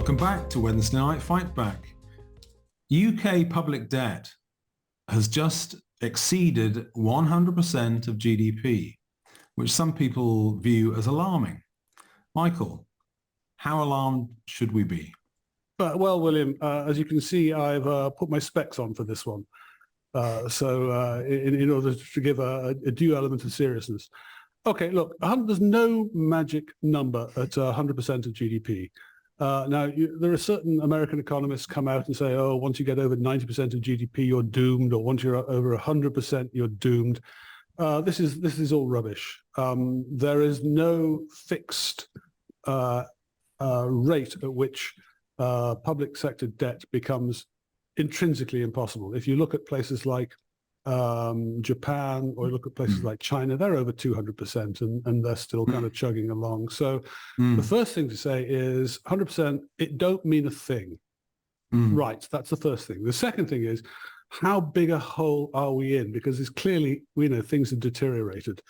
Welcome back to Wednesday Night Fightback. UK public debt has just exceeded 100% of GDP, which some people view as alarming. Michael, how alarmed should we be? Well, William, as you can see, I've put my specs on for this one. In order to give a due element of seriousness. Okay, look, there's no magic number at 100% of GDP. Now, there are certain American economists come out and say, oh, once you get over 90% of GDP, you're doomed, or once you're over 100%, you're doomed. This is all rubbish. There is no fixed rate at which public sector debt becomes intrinsically impossible. If you look at places like Japan, or look at places like China, they're over 200% and they're still kind of chugging along. So the first thing to say is 100%, it don't mean a thing. Right, that's the first thing. The second thing is, how big a hole are we in? Because it's clearly, things have deteriorated.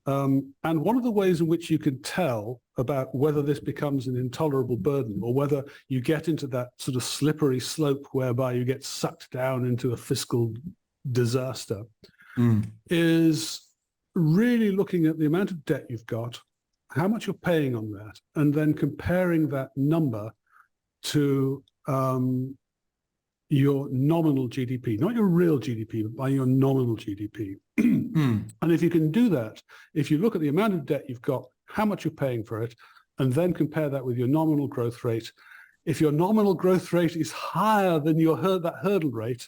And one of the ways in which you can tell about whether this becomes an intolerable burden, or whether you get into that sort of slippery slope whereby you get sucked down into a fiscal disaster, is really looking at the amount of debt you've got, how much you're paying on that, and then comparing that number to your nominal GDP, not your real GDP, but by your nominal GDP. And if you can do that, if you look at the amount of debt you've got, how much you're paying for it, and then compare that with your nominal growth rate, if your nominal growth rate is higher than that hurdle rate,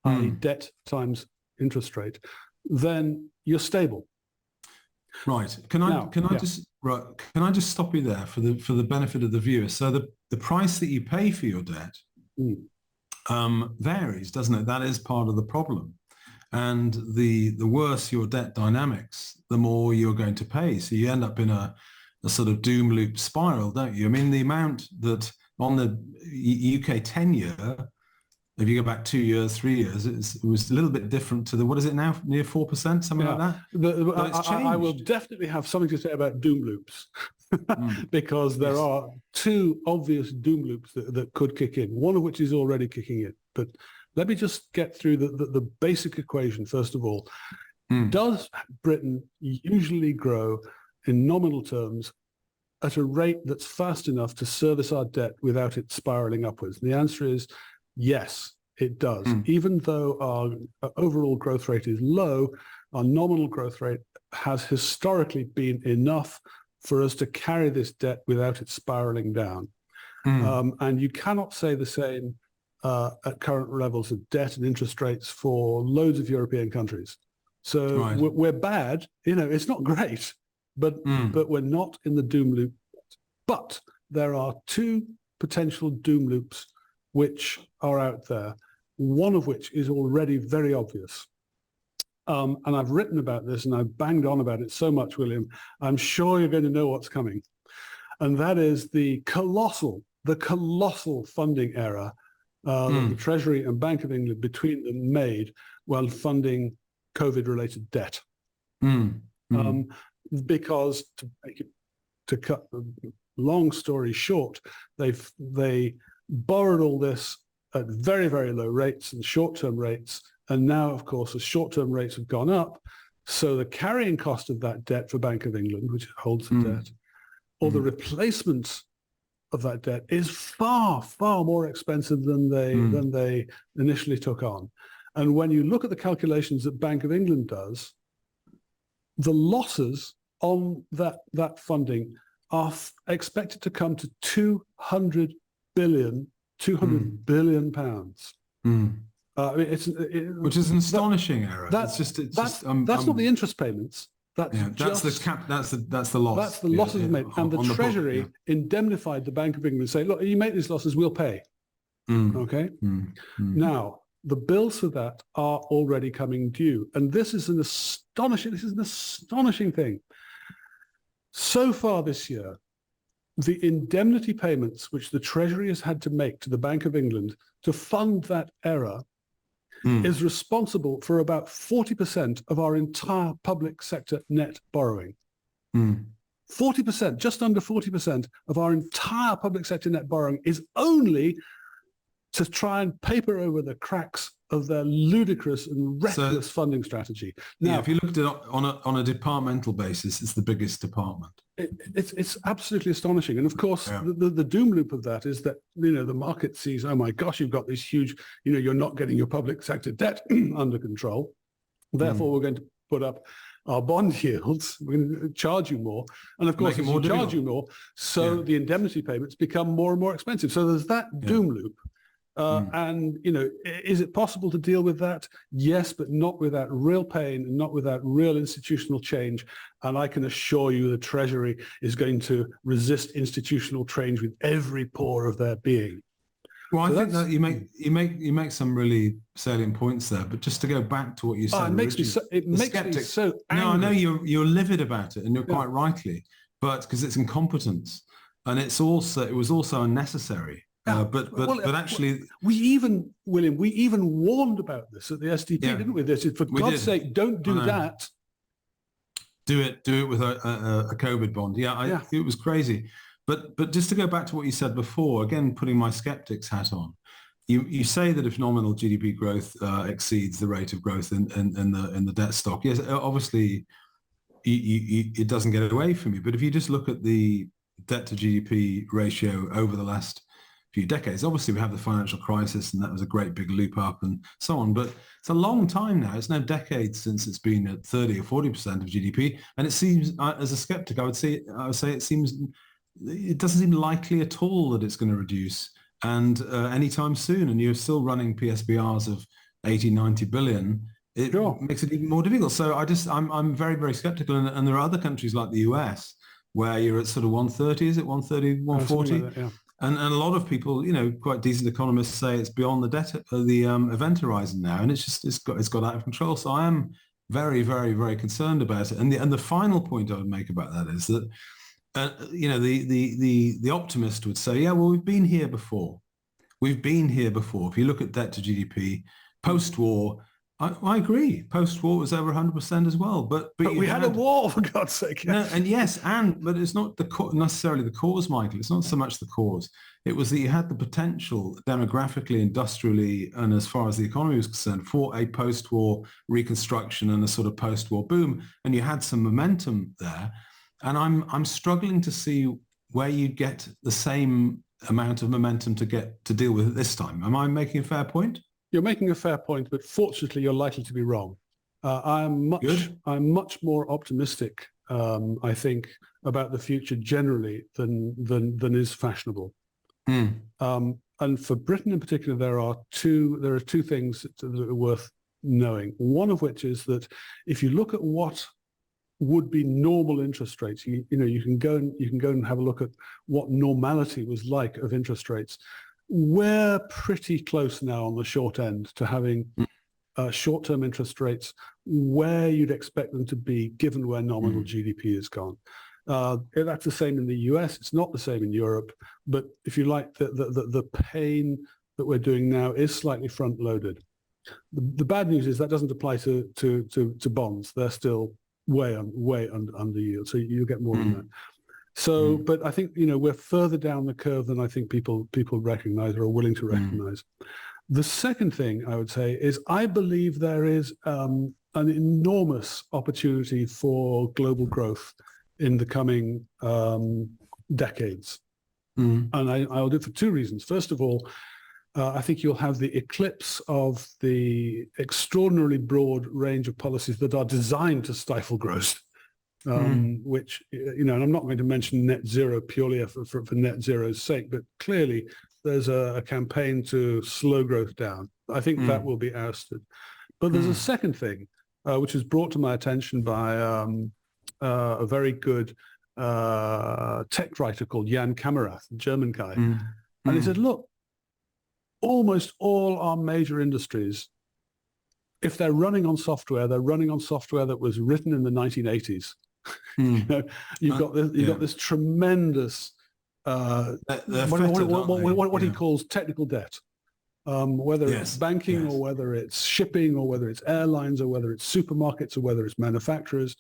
i.e. debt times interest rate, then you're stable. Right. Can I just stop you there for the benefit of the viewer? So the price that you pay for your debt varies, doesn't it? That is part of the problem. And the worse your debt dynamics, the more you're going to pay. So you end up in a sort of doom loop spiral, don't you? I mean, the amount that on the UK 10-year, if you go back 2 years, 3 years, it was a little bit different to what is it now, near 4%, something like that? I will definitely have something to say about doom loops, because there are two obvious doom loops that could kick in, one of which is already kicking in. But let me just get through the basic equation, first of all. Does Britain usually grow in nominal terms at a rate that's fast enough to service our debt without it spiraling upwards? And the answer is yes, it does. Even though our overall growth rate is low, our nominal growth rate has historically been enough for us to carry this debt without it spiraling down. And you cannot say the same at current levels of debt and interest rates for loads of European countries. So we're bad, it's not great, but we're not in the doom loop yet. But there are two potential doom loops which are out there, one of which is already very obvious. And I've written about this and I've banged on about it so much, William, I'm sure you're going to know what's coming. And that is the colossal funding error that the Treasury and Bank of England between them made while funding COVID-related debt. Because to cut the long story short, they borrowed all this at very, very low rates and short-term rates. And now, of course, as short-term rates have gone up, so the carrying cost of that debt for Bank of England, which holds the debt, or the replacement of that debt is far, far more expensive than they initially took on. And when you look at the calculations that Bank of England does, the losses on that funding are expected to come to 200 billion pounds. Which is an astonishing error. That's not the interest payments. That's the cap. That's the loss. That's the losses made, and the Treasury indemnified the Bank of England, saying, "Look, you make these losses, we'll pay." Okay. Now the bills for that are already coming due, and this is an astonishing thing. So far this year, the indemnity payments which the Treasury has had to make to the Bank of England to fund that error is responsible for about 40% of our entire public sector net borrowing. 40%, just under 40% of our entire public sector net borrowing is only to try and paper over the cracks of their ludicrous and reckless funding strategy. Now, if you looked at it on a departmental basis, it's the biggest department. It's absolutely astonishing. And of course, the doom loop of that is that, the market sees, oh my gosh, you've got this huge, you're not getting your public sector debt under control. Therefore, we're going to put up our bond yields, we're going to charge you more. And of course, if we charge you more, so the indemnity payments become more and more expensive. So there's that doom loop. And, is it possible to deal with that? Yes, but not without real pain and not without real institutional change. And I can assure you the Treasury is going to resist institutional change with every pore of their being. Well, so I think that you make some really salient points there. But just to go back to what you said, it makes me so angry. No, I know you're livid about it, and you're quite rightly, but because it's incompetence, and it was also unnecessary. But actually, we even warned about this at the SDP, didn't we? This is, for God's sake, don't do that. Do it with a COVID bond. It was crazy. But just to go back to what you said before, again, putting my skeptic's hat on, you say that if nominal GDP growth exceeds the rate of growth in the debt stock, yes, obviously, it doesn't get away from you. But if you just look at the debt to GDP ratio over the last few decades. Obviously, we have the financial crisis, and that was a great big loop up and so on. But it's a long time now. It's now decades since it's been at 30 or 40% of GDP. And it seems, as a skeptic, I would say it doesn't seem likely at all that it's going to reduce and anytime soon. And you're still running PSBRs of 80, 90 billion. It makes it even more difficult. So I'm very, very skeptical. And there are other countries like the US where you're at sort of 130, is it 130, 140? Like that, And a lot of people, quite decent economists say it's beyond the event horizon now, and it's got out of control. So I am very, very, very concerned about it. And the final point I would make about that is that the optimist would say, well, we've been here before. We've been here before. If you look at debt to GDP, post-war, I agree. Post-war was over 100% as well. But we had a war, for God's sake. No, but it's not necessarily the cause, Michael. It's not so much the cause. It was that you had the potential demographically, industrially, and as far as the economy was concerned, for a post-war reconstruction and a sort of post-war boom. And you had some momentum there. And I'm struggling to see where you get the same amount of momentum to deal with it this time. Am I making a fair point? You're making a fair point, but fortunately, you're likely to be wrong. I'm much more optimistic, I think, about the future generally than is fashionable. And for Britain in particular, there are two things that are worth knowing. One of which is that if you look at what would be normal interest rates, you can go and have a look at what normality was like of interest rates. We're pretty close now on the short end to having short-term interest rates where you'd expect them to be given where nominal GDP has gone. That's the same in the US. It's not the same in Europe. But if you like, the pain that we're doing now is slightly front-loaded. The bad news is that doesn't apply to bonds. They're still way under yield. So you get more than that. So, but I think, we're further down the curve than I think people recognize or are willing to recognize. The second thing I would say is I believe there is an enormous opportunity for global growth in the coming decades. And I'll do it for two reasons. First of all, I think you'll have the eclipse of the extraordinarily broad range of policies that are designed to stifle growth. Which, and I'm not going to mention net zero purely for net zero's sake, but clearly there's a campaign to slow growth down. I think that will be ousted. But there's a second thing, which was brought to my attention by a very good tech writer called Jan Kamerath, a German guy. And he said, look, almost all our major industries, if they're running on software, they're running on software that was written in the 1980s. You've got this tremendous what he calls technical debt, whether it's banking or whether it's shipping or whether it's airlines or whether it's supermarkets or whether it's manufacturers.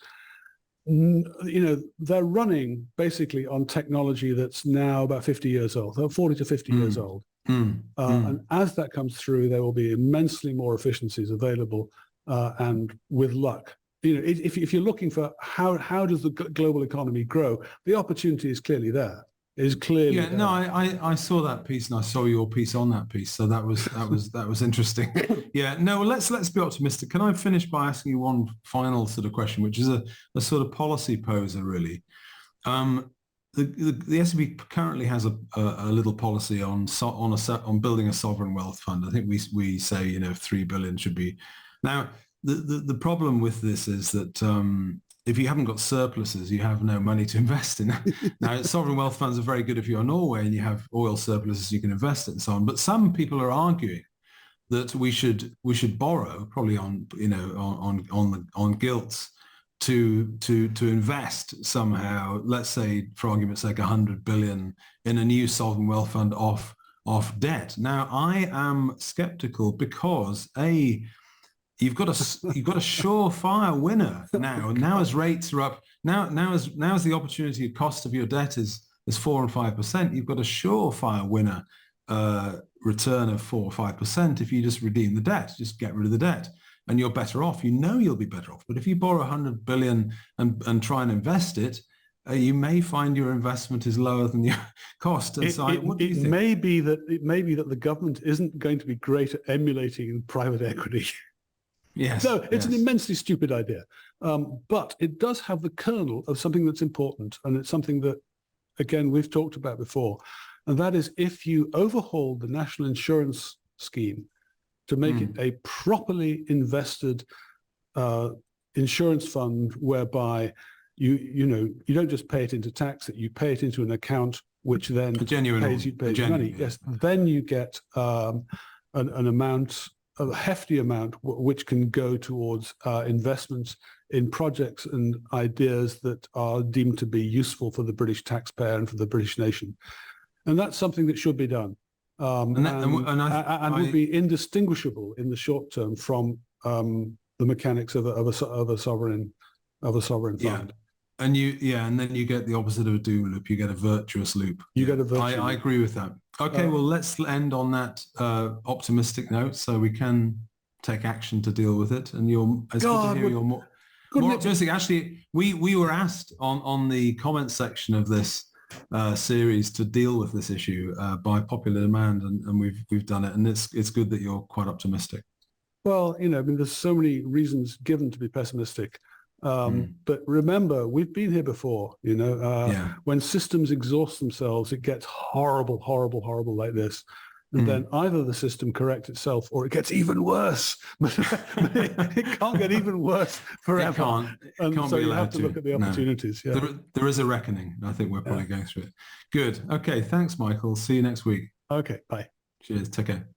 they're running basically on technology that's now about 50 years old, 40 to 50 years old. And as that comes through, there will be immensely more efficiencies available. And with luck, if you're looking for how does the global economy grow, the opportunity is clearly there. Yeah, no, I saw that piece and I saw your piece on that piece, so that was interesting. Yeah, no, well, let's be optimistic. Can I finish by asking you one final sort of question, which is a sort of policy poser, really? The S&P currently has a little policy on building a sovereign wealth fund. I think we say 3 billion should be. Now the problem with this is that if you haven't got surpluses, you have no money to invest in. Now, sovereign wealth funds are very good if you're Norway and you have oil surpluses you can invest it and so on. But some people are arguing that we should borrow, probably on gilts, to invest somehow. Let's say, for argument's sake, 100 billion in a new sovereign wealth fund off debt. Now, I am skeptical because you've got a surefire winner now. Now as rates are up, now as the opportunity cost of your debt is 4 and 5%, you've got a surefire winner return of 4 or 5% if you just redeem the debt, just get rid of the debt, and you're better off. You'll be better off. But if you borrow 100 billion and try and invest it, you may find your investment is lower than your cost. And what do you think? It may be that the government isn't going to be great at emulating private equity. Yes. No, it's an immensely stupid idea. But it does have the kernel of something that's important. And it's something that, again, we've talked about before. And that is if you overhaul the national insurance scheme to make it a properly invested insurance fund whereby you don't just pay it into tax, that you pay it into an account which then pays you money. Yes. Then you get an amount, a hefty amount, which can go towards investments in projects and ideas that are deemed to be useful for the British taxpayer and for the British nation. And that's something that should be done, and would be indistinguishable in the short term from the mechanics of a sovereign fund. And then you get the opposite of a doom loop. You get a virtuous loop. I agree with that. Okay, well, let's end on that optimistic note, so we can take action to deal with it. And it's good to hear you're more optimistic. Actually, we were asked on the comment section of this series to deal with this issue by popular demand, and we've done it. And it's good that you're quite optimistic. Well, there's so many reasons given to be pessimistic. But remember, we've been here before, when systems exhaust themselves, it gets horrible, horrible, horrible like this. And then either the system corrects itself or it gets even worse. But it can't get even worse forever. It can't so be you allowed have to look at the opportunities. No. Yeah. There is a reckoning. I think we're probably going through it. Good. Okay. Thanks, Michael. See you next week. Okay. Bye. Cheers. Take care.